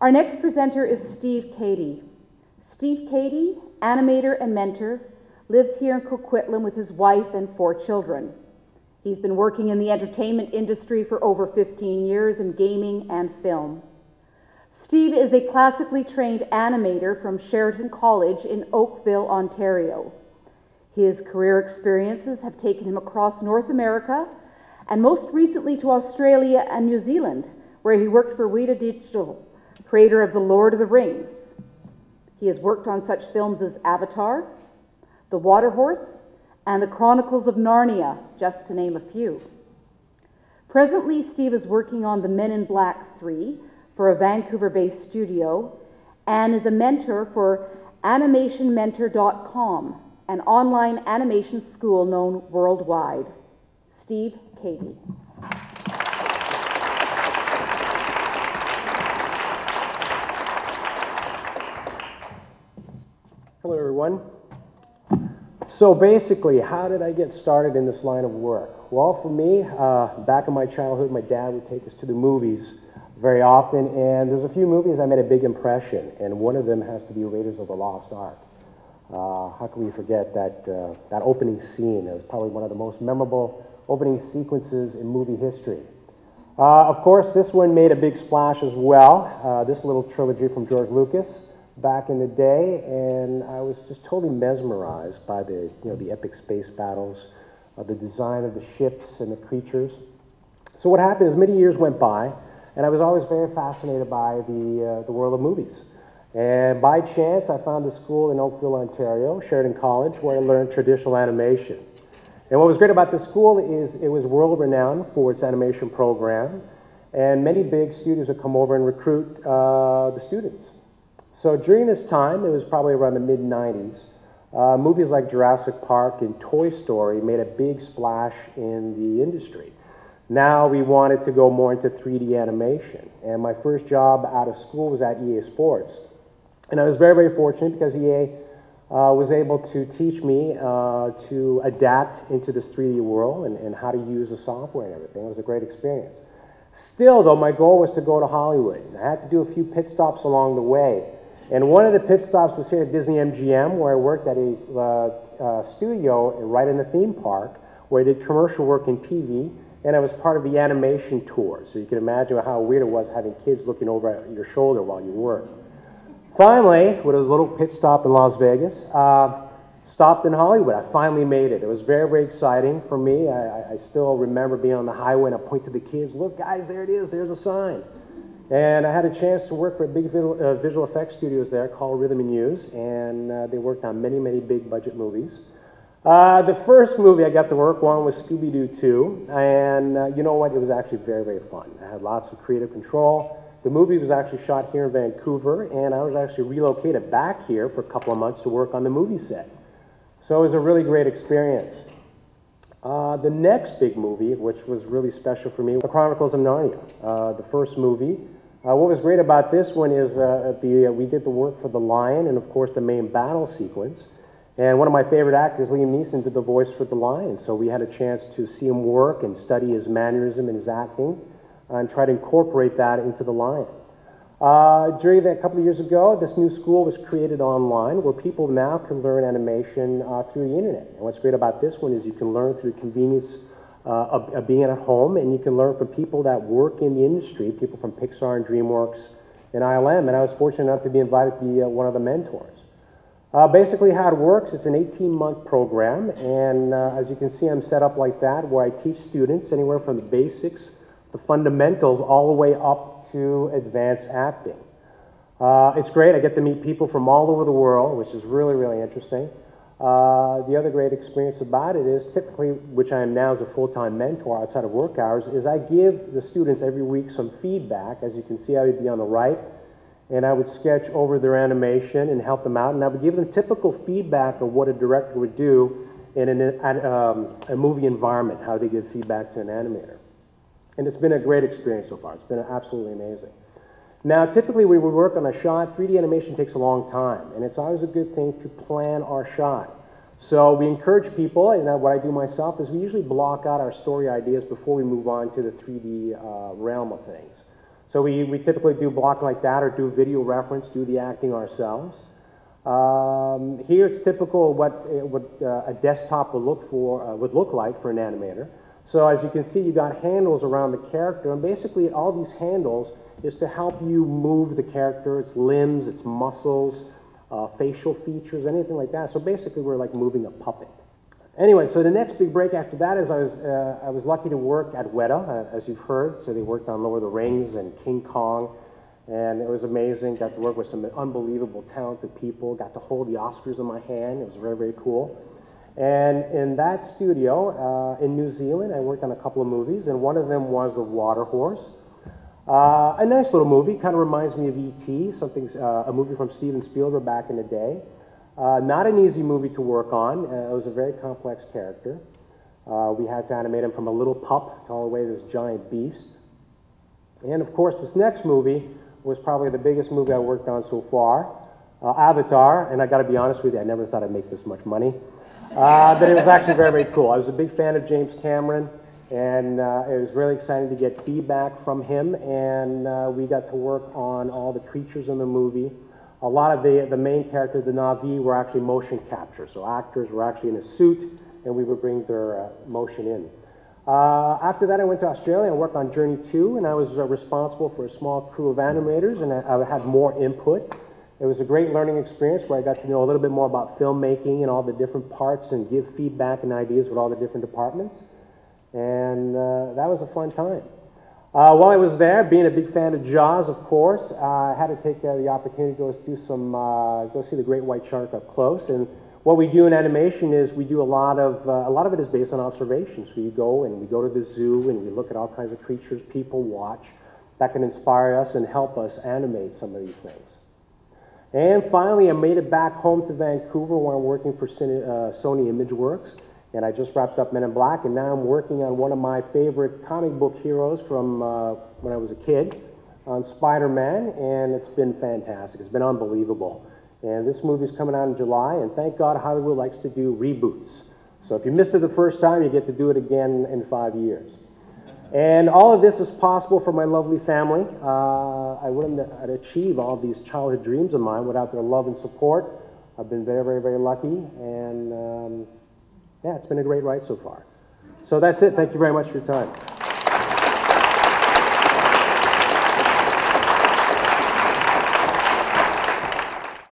Our next presenter is Steve Cady. Steve Cady, animator and mentor, lives here in Coquitlam with his wife and 4 children. He's been working in the entertainment industry for over 15 years in gaming and film. Steve is a classically trained animator from Sheridan College in Oakville, Ontario. His career experiences have taken him across North America and most recently to Australia and New Zealand, where he worked for Weta Digital, creator of The Lord of the Rings. He has worked on such films as Avatar, The Water Horse, and The Chronicles of Narnia, just to name a few. Presently, Steve is working on The Men in Black 3 for a Vancouver-based studio and is a mentor for animationmentor.com, an online animation school known worldwide. Steve Cady. Hello, everyone. So basically, how did I get started in this line of work? Well, for me, back in my childhood, my dad would take us to the movies very often, and there's a few movies that made a big impression, and one of them has to be Raiders of the Lost Ark. How can we forget that, that opening scene? It was probably one of the most memorable opening sequences in movie history. Of course, this one made a big splash as well, this little trilogy from George Lucas back in the day, and I was just totally mesmerized by the, the epic space battles, the design of the ships and the creatures. So what happened is many years went by, and I was always very fascinated by the world of movies. And by chance, I found a school in Oakville, Ontario, Sheridan College, where I learned traditional animation. And what was great about this school is it was world-renowned for its animation program, and many big studios would come over and recruit the students. So during this time, it was probably around the mid-90s, movies like Jurassic Park and Toy Story made a big splash in the industry. Now we wanted to go more into 3D animation, and my first job out of school was at EA Sports. And I was very, very fortunate because EA was able to teach me to adapt into this 3D world and how to use the software and everything. It was a great experience. Still, though, my goal was to go to Hollywood. I had to do a few pit stops along the way. And one of the pit stops was here at Disney MGM, where I worked at a studio right in the theme park, where I did commercial work in TV, and I was part of the animation tour. So you can imagine how weird it was having kids looking over at your shoulder while you work. Finally, with a little pit stop in Las Vegas, stopped in Hollywood. I finally made it. It was very, very exciting for me. I still remember being on the highway and I point to the kids, look guys, there it is, there's a sign. And I had a chance to work for a big visual effects studios there called Rhythm and Use, and they worked on many, many big budget movies. The first movie I got to work on was Scooby-Doo 2, and you know what, it was actually very, very fun. I had lots of creative control. The movie was actually shot here in Vancouver, and I was actually relocated back here for a couple of months to work on the movie set. So it was a really great experience. The next big movie, which was really special for me, The Chronicles of Narnia, the first movie. What was great about this one is we did the work for the lion and, of course, the main battle sequence. And one of my favorite actors, Liam Neeson, did the voice for the lion. So we had a chance to see him work and study his mannerism and his acting and try to incorporate that into the lion. During that couple of years ago, this new school was created online where people now can learn animation through the internet. And what's great about this one is you can learn through the convenience of being at home, and you can learn from people that work in the industry, people from Pixar and DreamWorks and ILM, and I was fortunate enough to be invited to be one of the mentors. Basically how it works, it's an 18-month program, and as you can see, I'm set up like that, where I teach students anywhere from the basics, the fundamentals, all the way up to advanced acting. It's great. I get to meet people from all over the world, which is really, really interesting. The other great experience about it is typically, which I am now as a full-time mentor outside of work hours, is I give the students every week some feedback. As you can see, I would be on the right, and I would sketch over their animation and help them out, and I would give them typical feedback of what a director would do in a movie environment, how they give feedback to an animator. And it's been a great experience so far. It's been absolutely amazing. Now, typically when we work on a shot, 3D animation takes a long time, and it's always a good thing to plan our shot. So we encourage people, and what I do myself is we usually block out our story ideas before we move on to the 3D realm of things. So we typically do block like that or do video reference, do the acting ourselves. Here it's typical what a desktop would look like for an animator. So as you can see, you got handles around the character, and basically all these handles is to help you move the character, its limbs, its muscles, facial features, anything like that. So basically we're like moving a puppet. Anyway, so the next big break after that is I was lucky to work at Weta, as you've heard. So they worked on Lord of the Rings and King Kong, and it was amazing. Got to work with some unbelievable talented people. Got to hold the Oscars in my hand. It was very, very cool. And in that studio in New Zealand, I worked on a couple of movies, and one of them was The Water Horse. A nice little movie, kind of reminds me of E.T., a movie from Steven Spielberg back in the day. Not an easy movie to work on. It was a very complex character. We had to animate him from a little pup all the way to this giant beast. And of course, this next movie was probably the biggest movie I worked on so far, Avatar. And I got to be honest with you, I never thought I'd make this much money. But it was actually very, very cool. I was a big fan of James Cameron, and it was really exciting to get feedback from him. And we got to work on all the creatures in the movie. A lot of the main characters, the Na'vi, were actually motion capture. So actors were actually in a suit, and we would bring their motion in. After that, I went to Australia and worked on Journey 2, and I was responsible for a small crew of animators, and I had more input. It was a great learning experience where I got to know a little bit more about filmmaking and all the different parts and give feedback and ideas with all the different departments. And that was a fun time. While I was there, being a big fan of Jaws, of course, I had to take the opportunity to go see the great white shark up close. And what we do in animation is we do a lot of it is based on observations. So we go to the zoo and we look at all kinds of creatures people watch that can inspire us and help us animate some of these things. And finally, I made it back home to Vancouver where I'm working for Sony ImageWorks. And I just wrapped up Men in Black, and now I'm working on one of my favorite comic book heroes from when I was a kid, on Spider-Man, and it's been fantastic. It's been unbelievable. And this movie's coming out in July, and thank God Hollywood likes to do reboots. So if you missed it the first time, you get to do it again in 5 years. And all of this is possible for my lovely family. I wouldn't achieve all these childhood dreams of mine without their love and support. I've been very, very, very lucky, and yeah, it's been a great ride so far. So that's it. Thank you very much for your time.